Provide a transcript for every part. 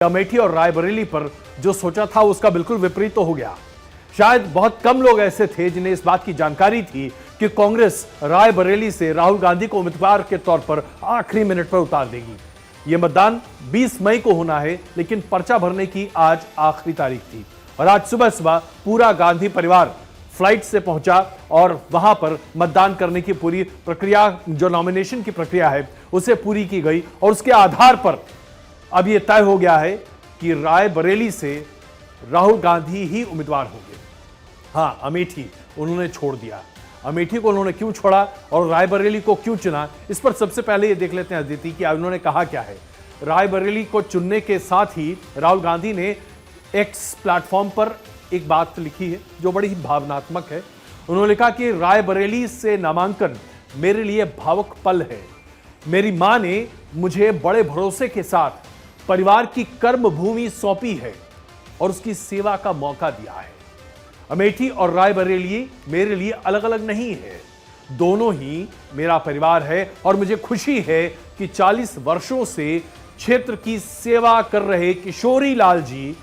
अमेठी और रायबरेली पर जो सोचा था उसका बिल्कुल विपरीत तो हो गया। शायद बहुत कम लोग ऐसे थे जिन्हें इस बात की जानकारी थी कि कांग्रेस रायबरेली से राहुल गांधी को उम्मीदवार के तौर पर आखिरी मिनट पर उतार देगी। यह मतदान 20 मई को होना है, लेकिन पर्चा भरने की आज आखिरी तारीख थी और आज सुबह सुबह पूरा गांधी परिवार फ्लाइट से पहुंचा और वहां पर मतदान करने की पूरी प्रक्रिया, जो नॉमिनेशन की प्रक्रिया है, उसे पूरी की गई और उसके आधार पर अब यह तय हो गया है कि रायबरेली से राहुल गांधी ही उम्मीदवार होंगे। हां, अमेठी उन्होंने छोड़ दिया। अमेठी को उन्होंने क्यों छोड़ा और रायबरेली को क्यों चुना, इस पर सबसे पहले ये देख लेते हैं अदिति कि उन्होंने कहा क्या है। रायबरेली को चुनने के साथ ही राहुल गांधी ने एक्स प्लेटफॉर्म पर एक बात लिखी है जो बड़ी ही भावनात्मक है। उन्होंने लिखा कि रायबरेली से नामांकन मेरे लिए भावुक पल है। मेरी मां ने मुझे बड़े भरोसे के साथ परिवार की कर्म भूमि सौंपी है और उसकी सेवा का मौका दिया है। अमेठी और रायबरेली मेरे लिए अलग अलग नहीं है, दोनों ही मेरा परिवार है और मुझे खुशी है कि 40 वर्षों से क्षेत्र की सेवा कर रहे किशोरी लाल जी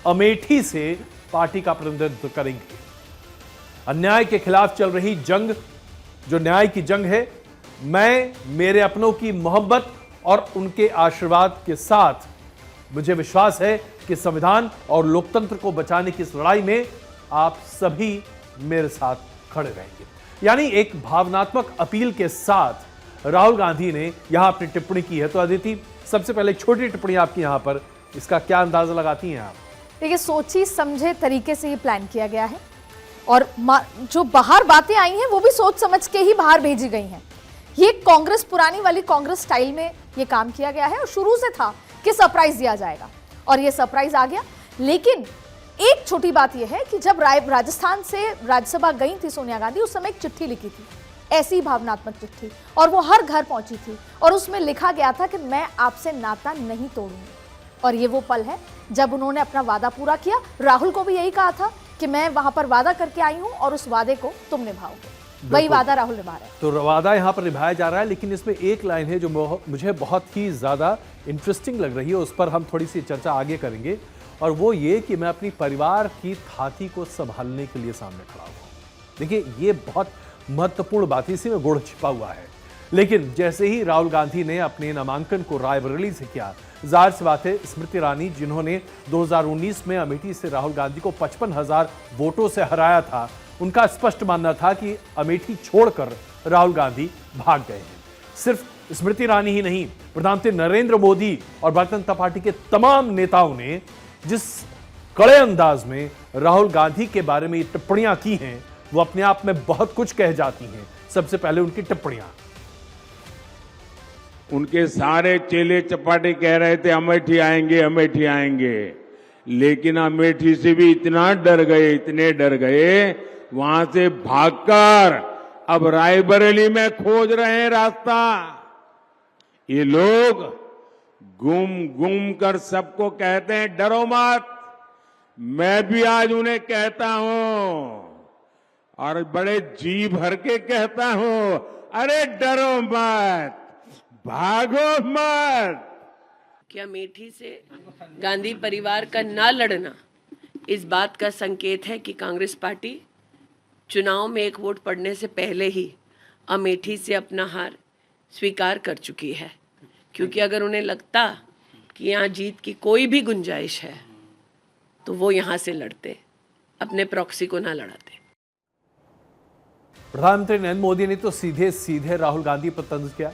अमेठी से पार्टी का प्रतिनिधित्व करेंगे। अन्याय के खिलाफ चल रही जंग, जो न्याय की जंग है, मैं मेरे अपनों की मोहब्बत और उनके आशीर्वाद के साथ मुझे विश्वास है कि संविधान और लोकतंत्र को बचाने की इस लड़ाई में आप सभी मेरे साथ खड़े रहेंगे। यानी एक भावनात्मक अपील के साथ राहुल गांधी ने यहां अपनी टिप्पणी की है। तो अदिति, सबसे पहले छोटी टिप्पणी आपकी यहां पर, इसका क्या अंदाजा लगाती हैं आप? देखिए, सोची समझे तरीके से ये प्लान किया गया है और जो बाहर बातें आई हैं वो भी सोच समझ के ही बाहर भेजी गई हैं। ये कांग्रेस, पुरानी वाली कांग्रेस स्टाइल में ये काम किया गया है और शुरू से था कि सरप्राइज दिया जाएगा और ये सरप्राइज आ गया। लेकिन एक छोटी बात यह है कि जब राजस्थान से राज्यसभा गई थी सोनिया गांधी, उस समय एक चिट्ठी लिखी थी, ऐसी भावनात्मक चिट्ठी, और वो हर घर पहुंची थी और उसमें लिखा गया था कि मैं आपसे नाता नहीं तोड़ूंगी। और ये वो पल है जब उन्होंने अपना वादा पूरा किया। राहुल को भी यही कहा था कि मैं वहां पर वादा करके आई हूं और उस वादे को तुम निभाओगे। वही वादा राहुल निभा रहे हैं। तो वादा यहां पर निभाया जा रहा है, लेकिन इसमें एक लाइन है जो मुझे बहुत ही ज्यादा इंटरेस्टिंग लग रही है, उस पर हम थोड़ी सी चर्चा आगे करेंगे, और वो ये कि मैं अपनी परिवार की थाती को संभालने के लिए सामने खड़ा हुआ। देखिए, ये बहुत महत्वपूर्ण बात है, इसी में गुड़ छिपा हुआ है। लेकिन जैसे ही राहुल गांधी ने अपने नामांकन को रायबरेली से किया, जाहिर सी बात है स्मृति ईरानी, जिन्होंने 2019 में अमेठी से राहुल गांधी को 55,000 वोटों से हराया था, उनका स्पष्ट मानना था कि अमेठी छोड़कर राहुल गांधी भाग गए हैं। सिर्फ स्मृति ईरानी ही नहीं, प्रधानमंत्री नरेंद्र मोदी और भारतीय जनता पार्टी के तमाम नेताओं ने जिस कड़े अंदाज में राहुल गांधी के बारे में ये टिप्पणियां की हैं, वो अपने आप में बहुत कुछ कह जाती हैं। सबसे पहले उनकी टिप्पणियां। उनके सारे चेले चपाटे कह रहे थे अमेठी आएंगे, अमेठी आएंगे, लेकिन अमेठी से भी इतना डर गए, इतने डर गए, वहां से भागकर अब रायबरेली में खोज रहे हैं रास्ता। ये लोग घूम घूम कर सबको कहते हैं डरो मत। मैं भी आज उन्हें कहता हूं और बड़े जी भर के कहता हूं, अरे डरो मत, भागो मत। क्या अमेठी से गांधी परिवार का ना लड़ना इस बात का संकेत है कि कांग्रेस पार्टी चुनाव में एक वोट पड़ने से पहले ही अमेठी से अपना हार स्वीकार कर चुकी है? क्योंकि अगर उन्हें लगता कि यहाँ जीत की कोई भी गुंजाइश है तो वो यहाँ से लड़ते, अपने प्रॉक्सी को ना लड़ाते। प्रधानमंत्री नरेंद्र मोदी ने तो सीधे सीधे राहुल गांधी पर तंज किया।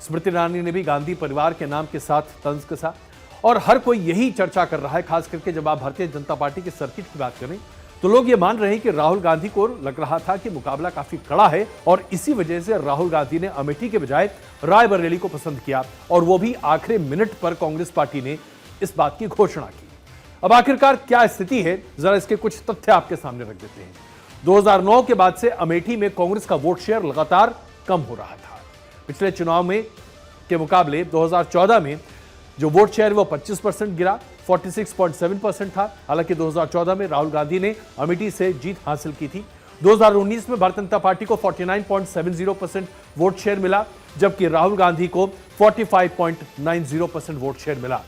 स्मृति ईरानी ने भी गांधी परिवार के नाम के साथ तंज कसा और हर कोई यही चर्चा कर रहा है। खास करके जब आप भारतीय जनता पार्टी के सर्किट की बात करें तो लोग ये मान रहे हैं कि राहुल गांधी को लग रहा था कि मुकाबला काफी कड़ा है और इसी वजह से राहुल गांधी ने अमेठी के बजाय रायबरेली को पसंद किया और वो भी आखिरी मिनट पर कांग्रेस पार्टी ने इस बात की घोषणा की। अब आखिरकार क्या स्थिति है, जरा इसके कुछ तथ्य आपके सामने रख देते हैं। 2009 के बाद से अमेठी में कांग्रेस का वोट शेयर लगातार कम हो रहा था। पिछले चुनाव में के मुकाबले 2014 में जो वोट शेयर वो 25% गिरा, 46.7% था। हालांकि 2014 में राहुल गांधी ने अमेठी से जीत हासिल की थी। 2019 में भारतीय जनता पार्टी को 49.70% वोट शेयर मिला, जबकि राहुल गांधी को 45.90% वोट शेयर मिला।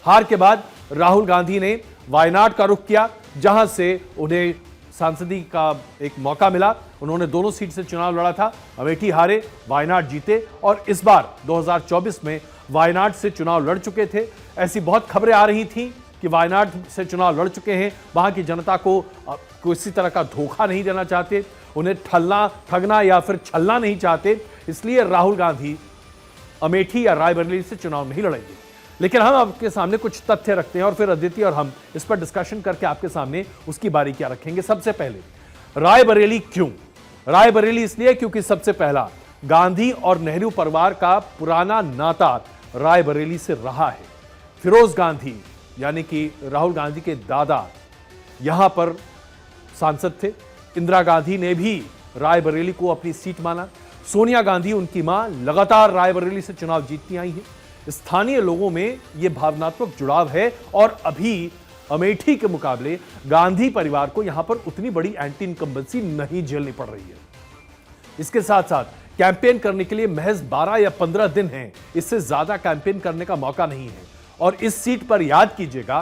हार के बाद राहुल गांधी ने वायनाड का रुख किया, जहां से उन्हें सांसदी का एक मौका मिला। उन्होंने दोनों सीट से चुनाव लड़ा था, अमेठी हारे, वायनाड जीते और इस बार 2024 में वायनाड से चुनाव लड़ चुके थे। ऐसी बहुत खबरें आ रही थी कि वायनाड से चुनाव लड़ चुके हैं, वहां की जनता को किसी तरह का धोखा नहीं देना चाहते, उन्हें ठगना या फिर छलना नहीं चाहते, इसलिए राहुल गांधी अमेठी या रायबरेली से चुनाव नहीं लड़ेंगे। लेकिन हम आपके सामने कुछ तथ्य रखते हैं और फिर अदिति और हम इस पर डिस्कशन करके आपके सामने उसकी बारीकियां रखेंगे। सबसे पहले रायबरेली क्यों? रायबरेली इसलिए क्योंकि सबसे पहला गांधी और नेहरू परिवार का पुराना नाता रायबरेली से रहा है। फिरोज गांधी यानी कि राहुल गांधी के दादा यहां पर सांसद थे। इंदिरा गांधी ने भी रायबरेली को अपनी सीट माना। सोनिया गांधी, उनकी मां, लगातार रायबरेली से चुनाव जीतती आई हैं। स्थानीय लोगों में यह भावनात्मक जुड़ाव है और अभी अमेठी के मुकाबले गांधी परिवार को यहां पर उतनी बड़ी एंटी इनकम्बेंसी नहीं झेलनी पड़ रही है। इसके साथ साथ कैंपेन करने के लिए महज 12 या 15 दिन हैं, इससे ज्यादा कैंपेन करने का मौका नहीं है। और इस सीट पर याद कीजिएगा,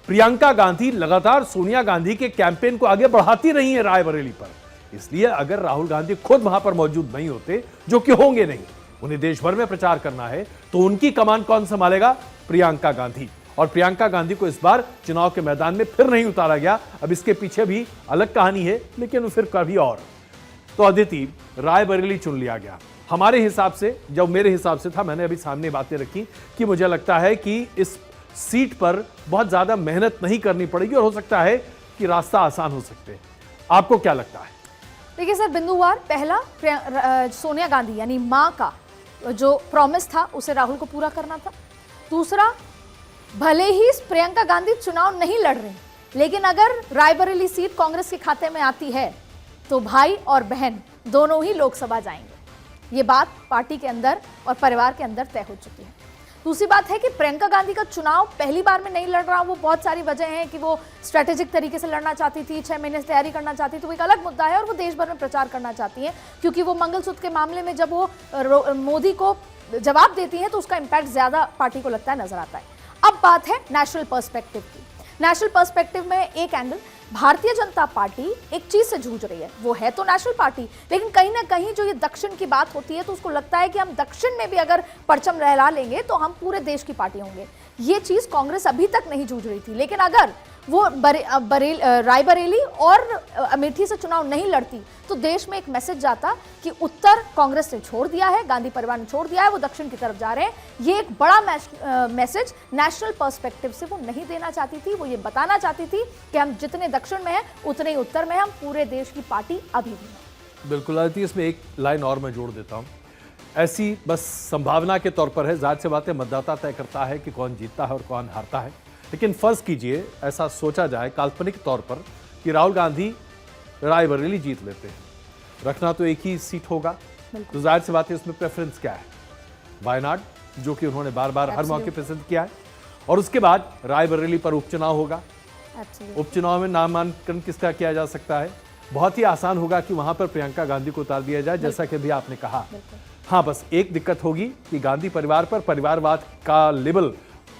प्रियंका गांधी लगातार सोनिया गांधी के कैंपेन को आगे बढ़ाती रही है रायबरेली पर। इसलिए अगर राहुल गांधी खुद वहां पर मौजूद नहीं होते, जो कि होंगे नहीं, उन्हें देश भर में प्रचार करना है, तो उनकी कमान कौन संभालेगा? प्रियंका गांधी। और प्रियंका गांधी को इस बार चुनाव के मैदान में फिर नहीं उतारा गया। अब इसके पीछे भी अलग कहानी है, लेकिन फिर कभी और। तो अदिति, रायबरेली चुन लिया गया। हमारे हिसाब से, जब मेरे हिसाब से था, मैंने अभी सामने बातें रखी कि मुझे लगता है कि इस सीट पर बहुत ज्यादा मेहनत नहीं करनी पड़ेगी और हो सकता है कि रास्ता आसान हो सकते हैं। आपको क्या लगता है? देखिए सर, बिंदुवार पहला सोनिया गांधी यानी मां का जो प्रॉमिस था उसे राहुल को पूरा करना था। दूसरा, भले ही प्रियंका गांधी चुनाव नहीं लड़ रही, लेकिन अगर रायबरेली सीट कांग्रेस के खाते में आती है तो भाई और बहन दोनों ही लोकसभा जाएंगे। ये बात पार्टी के अंदर और परिवार के अंदर तय हो चुकी है। दूसरी बात है कि प्रियंका गांधी का चुनाव पहली बार में नहीं लड़ रहा। वो बहुत सारी वजह हैं कि वो स्ट्रेटेजिक तरीके से लड़ना चाहती थी, 6 महीने से तैयारी करना चाहती थी, तो एक अलग मुद्दा है। और वो देश भर में प्रचार करना चाहती है, क्योंकि वो मंगलसूत्र के मामले में जब वो मोदी को जवाब देती है तो उसका इंपैक्ट ज्यादा पार्टी को लगता है, नजर आता है। अब बात है नेशनल पर्सपेक्टिव की। नेशनल पर्सपेक्टिव में एक एंगल, भारतीय जनता पार्टी एक चीज से जूझ रही है, वो है तो नेशनल पार्टी, लेकिन कहीं ना कहीं जो ये दक्षिण की बात होती है तो उसको लगता है कि हम दक्षिण में भी अगर परचम लहरा लेंगे तो हम पूरे देश की पार्टी होंगे। ये चीज कांग्रेस अभी तक नहीं जूझ रही थी, लेकिन अगर वो रायबरेली और अमेठी से चुनाव नहीं लड़ती तो देश में एक मैसेज जाता कि उत्तर कांग्रेस ने छोड़ दिया है, गांधी परिवार ने छोड़ दिया है, वो दक्षिण की तरफ जा रहे हैं। ये एक बड़ा मैसेज नेशनल पर्सपेक्टिव से वो नहीं देना चाहती थी। वो ये बताना चाहती थी कि हम जितने दक्षिण में हैं उतने ही उत्तर में, हम पूरे देश की पार्टी अभी भी हैं। बिल्कुल आती, इसमें एक लाइन और मैं जोड़ देता हूं। ऐसी बस संभावना के तौर पर है, जाहिर सी बात है मतदाता तय करता है कि कौन जीतता है और कौन हारता है। लेकिन फर्ज कीजिए, ऐसा सोचा जाए काल्पनिक तौर पर कि राहुल गांधी रायबरेली जीत लेते हैं, रखना तो एक ही सीट होगा, तो जाहिर सी बात है उसमें प्रेफरेंस क्या है? वायनाड, जो कि उन्होंने बार बार हर मौके पर सिद्ध किया है। और उसके बाद रायबरेली पर उपचुनाव होगा। उपचुनाव में नामांकन किसका किया जा सकता है? बहुत ही आसान होगा कि वहां पर प्रियंका गांधी को उतार दिया जाए, जैसा कि भी आपने कहा। हाँ, बस एक दिक्कत होगी कि गांधी परिवार पर परिवारवाद का लेबल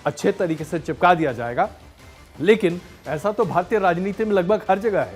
अच्छे तरीके से चिपका दिया जाएगा, लेकिन ऐसा तो भारतीय राजनीति में लगभग हर जगह है।